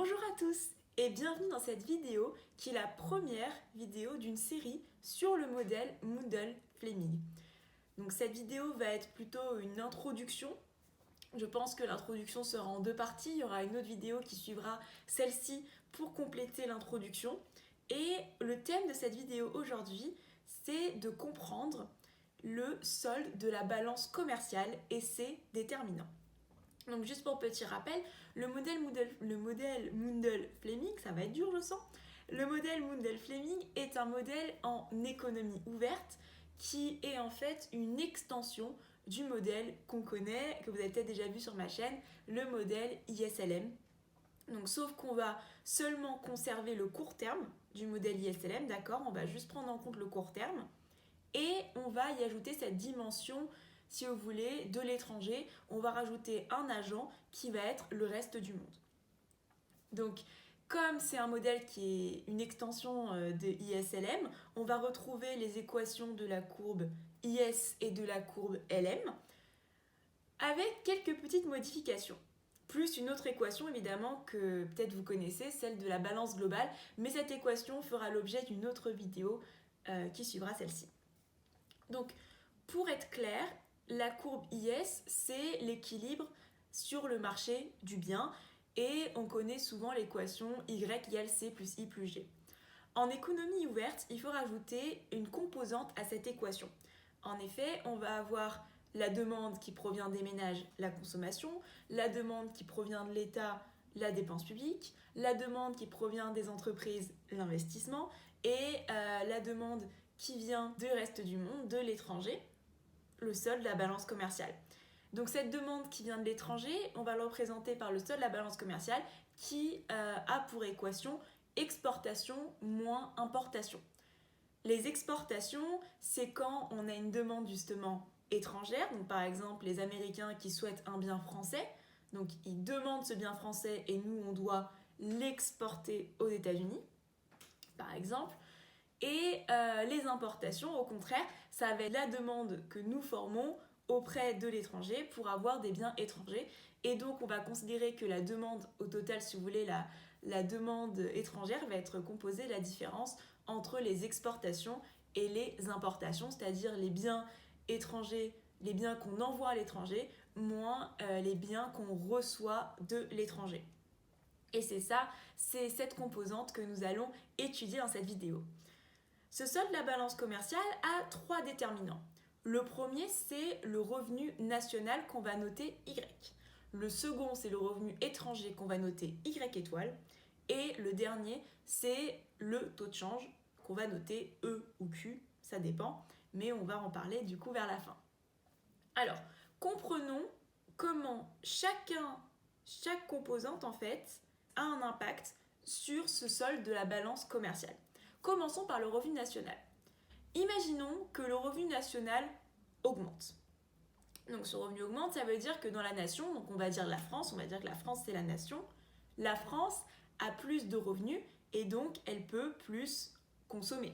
Bonjour à tous et bienvenue dans cette vidéo qui est la première vidéo d'une série sur le modèle Mundell-Fleming. Donc cette vidéo va être plutôt une introduction. Je pense que l'introduction sera en deux parties. Il y aura une autre vidéo qui suivra celle-ci pour compléter l'introduction. Et le thème de cette vidéo aujourd'hui, c'est de comprendre le solde de la balance commerciale et ses déterminants. Donc juste pour petit rappel, le modèle Mundell-Fleming, ça va être dur je sens. Le modèle Mundell-Fleming est un modèle en économie ouverte qui est en fait une extension du modèle qu'on connaît, que vous avez peut-être déjà vu sur ma chaîne, le modèle ISLM. Donc sauf qu'on va seulement conserver le court terme du modèle ISLM, d'accord, on va juste prendre en compte le court terme et on va y ajouter cette dimension, si vous voulez, de l'étranger. On va rajouter un agent qui va être le reste du monde. Donc, comme c'est un modèle qui est une extension de ISLM, on va retrouver les équations de la courbe IS et de la courbe LM avec quelques petites modifications. Plus une autre équation évidemment que peut-être vous connaissez, celle de la balance globale, mais cette équation fera l'objet d'une autre vidéo qui suivra celle-ci. Donc, pour être clair, la courbe IS, c'est l'équilibre sur le marché du bien et on connaît souvent l'équation Y égale C plus I plus G. En économie ouverte, il faut rajouter une composante à cette équation. En effet, on va avoir la demande qui provient des ménages, la consommation, la demande qui provient de l'État, la dépense publique, la demande qui provient des entreprises, l'investissement, et la demande qui vient du reste du monde, de l'étranger, le solde de la balance commerciale. Donc cette demande qui vient de l'étranger, on va le représenter par le solde de la balance commerciale qui a pour équation exportation moins importation. Les exportations, c'est quand on a une demande justement étrangère, donc par exemple les Américains qui souhaitent un bien français, donc ils demandent ce bien français et nous on doit l'exporter aux États-Unis, par exemple. Et les importations, au contraire, ça va être la demande que nous formons auprès de l'étranger pour avoir des biens étrangers. Et donc, on va considérer que la demande, au total, si vous voulez, la demande étrangère va être composée de la différence entre les exportations et les importations, c'est-à-dire les biens étrangers, les biens qu'on envoie à l'étranger, moins les biens qu'on reçoit de l'étranger. Et c'est cette composante que nous allons étudier dans cette vidéo. Ce solde de la balance commerciale a trois déterminants. Le premier, c'est le revenu national qu'on va noter Y. Le second, c'est le revenu étranger qu'on va noter Y étoile. Et le dernier, c'est le taux de change qu'on va noter E ou Q, ça dépend, mais on va en parler du coup vers la fin. Alors, comprenons comment chaque composante en fait a un impact sur ce solde de la balance commerciale. Commençons par le revenu national. Imaginons que le revenu national augmente. Donc ce revenu augmente, ça veut dire que dans la nation, donc on va dire la France, on va dire que la France c'est la nation, la France a plus de revenus et donc elle peut plus consommer.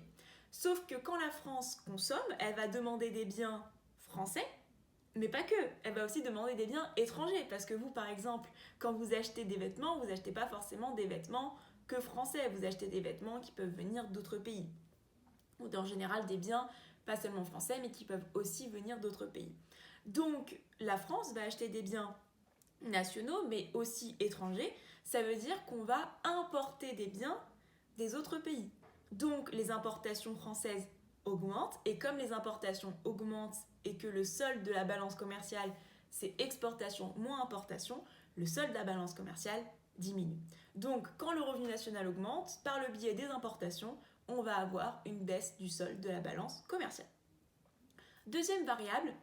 Sauf que quand la France consomme, elle va demander des biens français, mais pas que, elle va aussi demander des biens étrangers. Parce que vous, par exemple, quand vous achetez des vêtements, vous n'achetez pas forcément des vêtements que français, vous achetez des vêtements qui peuvent venir d'autres pays. Ou en général des biens, pas seulement français, mais qui peuvent aussi venir d'autres pays. Donc la France va acheter des biens nationaux, mais aussi étrangers. Ça veut dire qu'on va importer des biens des autres pays. Donc les importations françaises augmentent, et comme les importations augmentent et que le solde de la balance commerciale, c'est exportation moins importation, le solde de la balance commerciale diminue. Donc, quand le revenu national augmente, par le biais des importations, on va avoir une baisse du solde de la balance commerciale. Deuxième variable,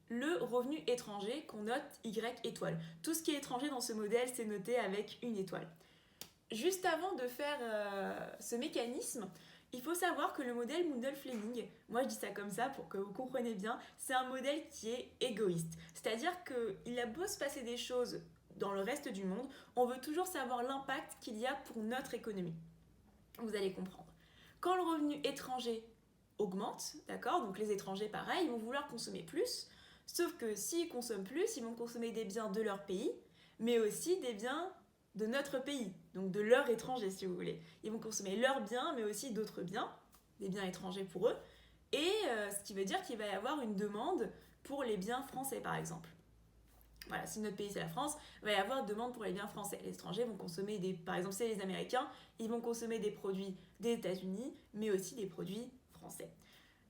le revenu étranger qu'on note Y étoile. Tout ce qui est étranger dans ce modèle, c'est noté avec une étoile. Juste avant de faire ce mécanisme, il faut savoir que le modèle Mundell-Fleming, moi je dis ça comme ça pour que vous compreniez bien, c'est un modèle qui est égoïste. C'est-à-dire qu'il a beau se passer des choses dans le reste du monde, on veut toujours savoir l'impact qu'il y a pour notre économie. Vous allez comprendre. Quand le revenu étranger augmente, d'accord, donc les étrangers pareil, ils vont vouloir consommer plus, sauf que s'ils consomment plus, ils vont consommer des biens de leur pays, mais aussi des biens de notre pays, donc de leurs étrangers si vous voulez. Ils vont consommer leurs biens, mais aussi d'autres biens, des biens étrangers pour eux, et ce qui veut dire qu'il va y avoir une demande pour les biens français par exemple. Voilà, si notre pays c'est la France, il va y avoir une demande pour les biens français. Les étrangers vont consommer par exemple c'est les Américains, ils vont consommer des produits des États-Unis, mais aussi des produits français.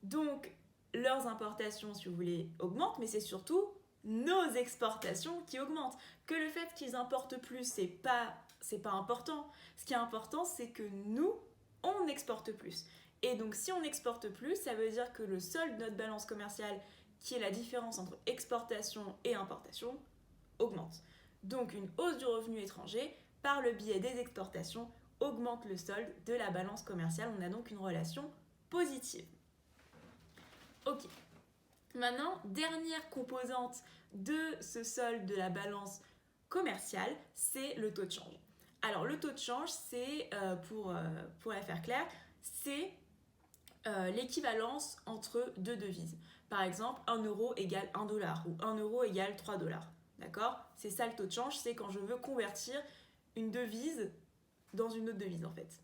Donc leurs importations, si vous voulez, augmentent, mais c'est surtout nos exportations qui augmentent. Que le fait qu'ils importent plus, c'est pas important. Ce qui est important, c'est que nous, on exporte plus. Et donc, si on exporte plus, ça veut dire que le solde de notre balance commerciale, qui est la différence entre exportation et importation, augmente. Donc, une hausse du revenu étranger, par le biais des exportations, augmente le solde de la balance commerciale. On a donc une relation positive. Ok. Maintenant, dernière composante de ce solde de la balance commerciale, c'est le taux de change. Alors, le taux de change, c'est, pour la faire claire, c'est l'équivalence entre deux devises. Par exemple, 1 euro égale 1 dollar ou 1 euro égale 3 dollars. D'accord ? C'est ça le taux de change, c'est quand je veux convertir une devise dans une autre devise en fait.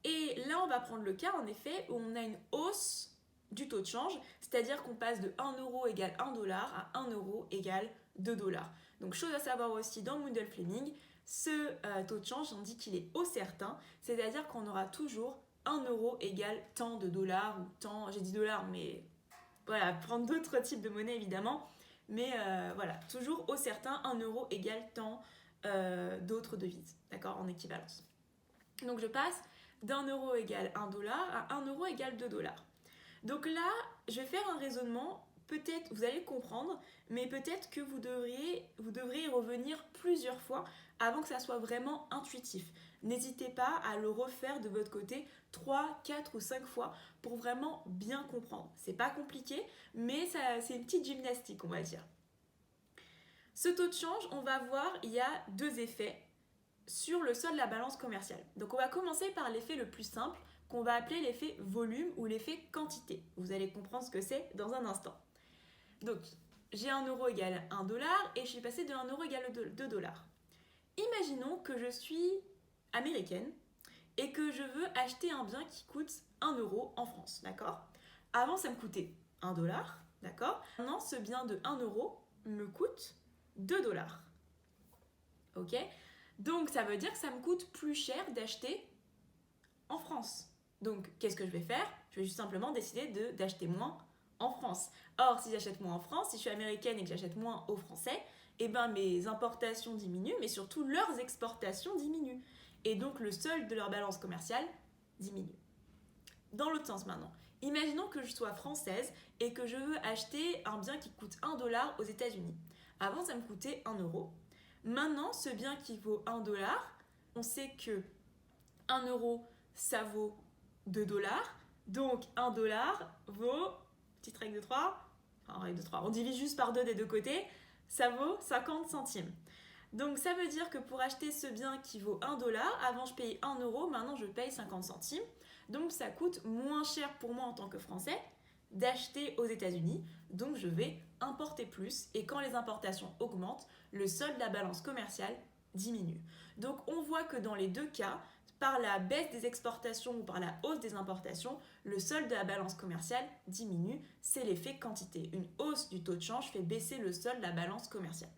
Et là, on va prendre le cas en effet où on a une hausse du taux de change, c'est-à-dire qu'on passe de 1 euro égale 1 dollar à 1 euro égale 2 dollars. Donc, chose à savoir aussi dans Mundell-Fleming, ce taux de change, on dit qu'il est au certain, c'est-à-dire qu'on aura toujours 1 euro égale tant de dollars ou tant, j'ai dit dollars, mais voilà, prendre d'autres types de monnaie évidemment, mais voilà, toujours au certain, 1 euro égale tant d'autres devises, d'accord, en équivalence. Donc je passe d'1 euro égale 1 dollar à 1 euro égale 2 dollars. Donc là, je vais faire un raisonnement, peut-être, vous allez comprendre, mais peut-être que vous devriez y revenir plusieurs fois avant que ça soit vraiment intuitif. N'hésitez pas à le refaire de votre côté 3, 4 ou 5 fois pour vraiment bien comprendre. C'est pas compliqué, mais c'est une petite gymnastique, on va dire. Ce taux de change, on va voir, il y a deux effets sur le solde de la balance commerciale. Donc on va commencer par l'effet le plus simple, qu'on va appeler l'effet volume ou l'effet quantité. Vous allez comprendre ce que c'est dans un instant. Donc, j'ai 1 euro égale 1 dollar et je suis passée de 1 euro égale 2 dollars. Imaginons que je suis américaine et que je veux acheter un bien qui coûte 1 euro en France, d'accord ? Avant, ça me coûtait 1 dollar, d'accord ? Maintenant, ce bien de 1 euro me coûte 2 dollars. Ok ? Donc, ça veut dire que ça me coûte plus cher d'acheter en France. Donc, qu'est-ce que je vais faire ? Je vais juste simplement décider d'acheter moins en France. Or, si j'achète moins en France, si je suis américaine et que j'achète moins aux Français, eh ben mes importations diminuent, mais surtout leurs exportations diminuent. Et donc, le solde de leur balance commerciale diminue. Dans l'autre sens maintenant, imaginons que je sois française et que je veux acheter un bien qui coûte 1 dollar aux États-Unis. Avant, ça me coûtait 1 euro. Maintenant, ce bien qui vaut 1 dollar, on sait que 1 euro, ça vaut 2 dollars. Donc, 1 dollar vaut, petite règle de 3, on divise juste par 2 des deux côtés, ça vaut 50 centimes. Donc, ça veut dire que pour acheter ce bien qui vaut 1 dollar, avant je payais 1 euro, maintenant je paye 50 centimes. Donc, ça coûte moins cher pour moi en tant que Français d'acheter aux États-Unis. Donc, je vais importer plus. Et quand les importations augmentent, le solde de la balance commerciale diminue. Donc, on voit que dans les deux cas, par la baisse des exportations ou par la hausse des importations, le solde de la balance commerciale diminue. C'est l'effet quantité. Une hausse du taux de change fait baisser le solde de la balance commerciale.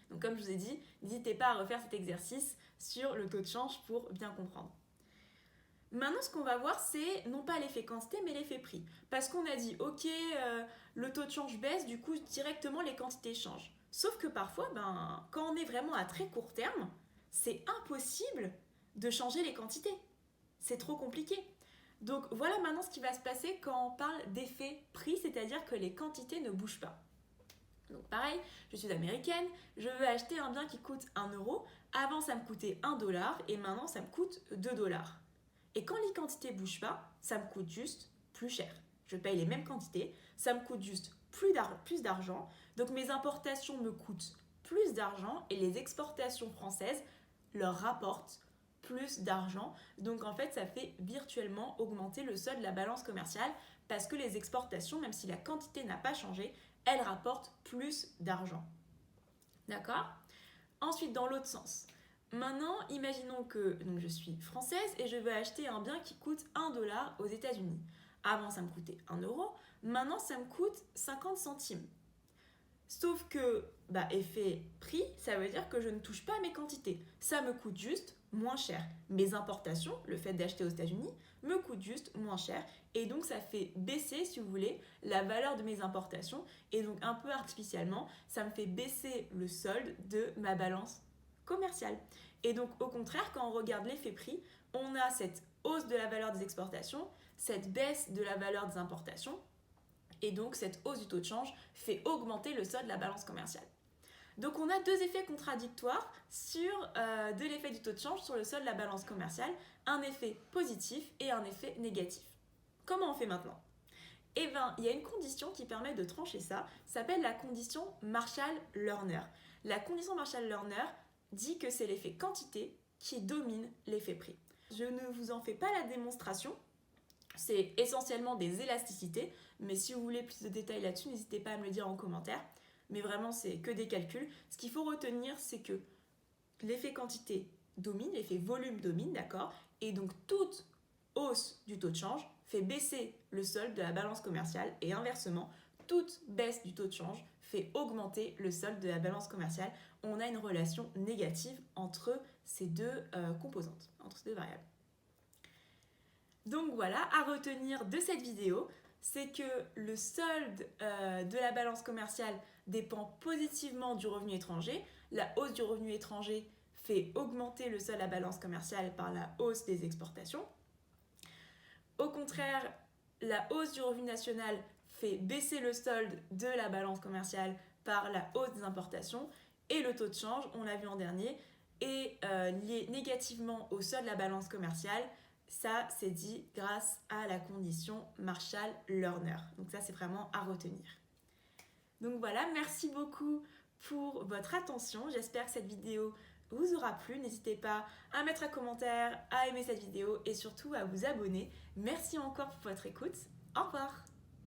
Donc comme je vous ai dit, n'hésitez pas à refaire cet exercice sur le taux de change pour bien comprendre. Maintenant, ce qu'on va voir, c'est non pas l'effet quantité, mais l'effet prix. Parce qu'on a dit, ok, le taux de change baisse, du coup, directement, les quantités changent. Sauf que parfois, quand on est vraiment à très court terme, c'est impossible de changer les quantités. C'est trop compliqué. Donc voilà maintenant ce qui va se passer quand on parle d'effet prix, c'est-à-dire que les quantités ne bougent pas. Donc pareil, je suis américaine, je veux acheter un bien qui coûte 1 euro. Avant, ça me coûtait 1 dollar et maintenant, ça me coûte 2 dollars. Et quand les quantités ne bougent pas, ça me coûte juste plus cher. Je paye les mêmes quantités, ça me coûte juste plus d'argent. Donc mes importations me coûtent plus d'argent et les exportations françaises leur rapportent plus d'argent. Donc en fait, ça fait virtuellement augmenter le solde de la balance commerciale parce que les exportations, même si la quantité n'a pas changé, elles rapportent plus d'argent. D'accord ? Ensuite, dans l'autre sens. Maintenant, imaginons que donc, je suis française et je veux acheter un bien qui coûte 1 dollar aux États-Unis. Avant, ça me coûtait 1 euro. Maintenant, ça me coûte 50 centimes. Sauf que, effet prix, ça veut dire que je ne touche pas mes quantités. Ça me coûte juste moins cher. Mes importations, le fait d'acheter aux États-Unis, me coûte juste moins cher. Et donc, ça fait baisser, si vous voulez, la valeur de mes importations. Et donc, un peu artificiellement, ça me fait baisser le solde de ma balance commerciale. Et donc, au contraire, quand on regarde l'effet prix, on a cette hausse de la valeur des exportations, cette baisse de la valeur des importations. Et donc, cette hausse du taux de change fait augmenter le solde de la balance commerciale. Donc, on a deux effets contradictoires de l'effet du taux de change sur le solde de la balance commerciale, un effet positif et un effet négatif. Comment on fait maintenant ? Eh bien, il y a une condition qui permet de trancher ça, s'appelle la condition Marshall-Lerner. La condition Marshall-Lerner dit que c'est l'effet quantité qui domine l'effet prix. Je ne vous en fais pas la démonstration, c'est essentiellement des élasticités, mais si vous voulez plus de détails là-dessus, n'hésitez pas à me le dire en commentaire. Mais vraiment, c'est que des calculs. Ce qu'il faut retenir, c'est que l'effet quantité domine, l'effet volume domine, d'accord ? Et donc, toute hausse du taux de change fait baisser le solde de la balance commerciale et inversement, toute baisse du taux de change fait augmenter le solde de la balance commerciale. On a une relation négative entre ces deux composantes, entre ces deux variables. Donc voilà, à retenir de cette vidéo, c'est que le solde de la balance commerciale dépend positivement du revenu étranger. La hausse du revenu étranger fait augmenter le solde de la balance commerciale par la hausse des exportations. Au contraire, la hausse du revenu national fait baisser le solde de la balance commerciale par la hausse des importations. Et le taux de change, on l'a vu en dernier, est lié négativement au solde de la balance commerciale. Ça, c'est dit grâce à la condition Marshall-Lerner. Donc ça, c'est vraiment à retenir. Donc voilà, merci beaucoup pour votre attention. J'espère que cette vidéo vous aura plu. N'hésitez pas à mettre un commentaire, à aimer cette vidéo et surtout à vous abonner. Merci encore pour votre écoute. Au revoir.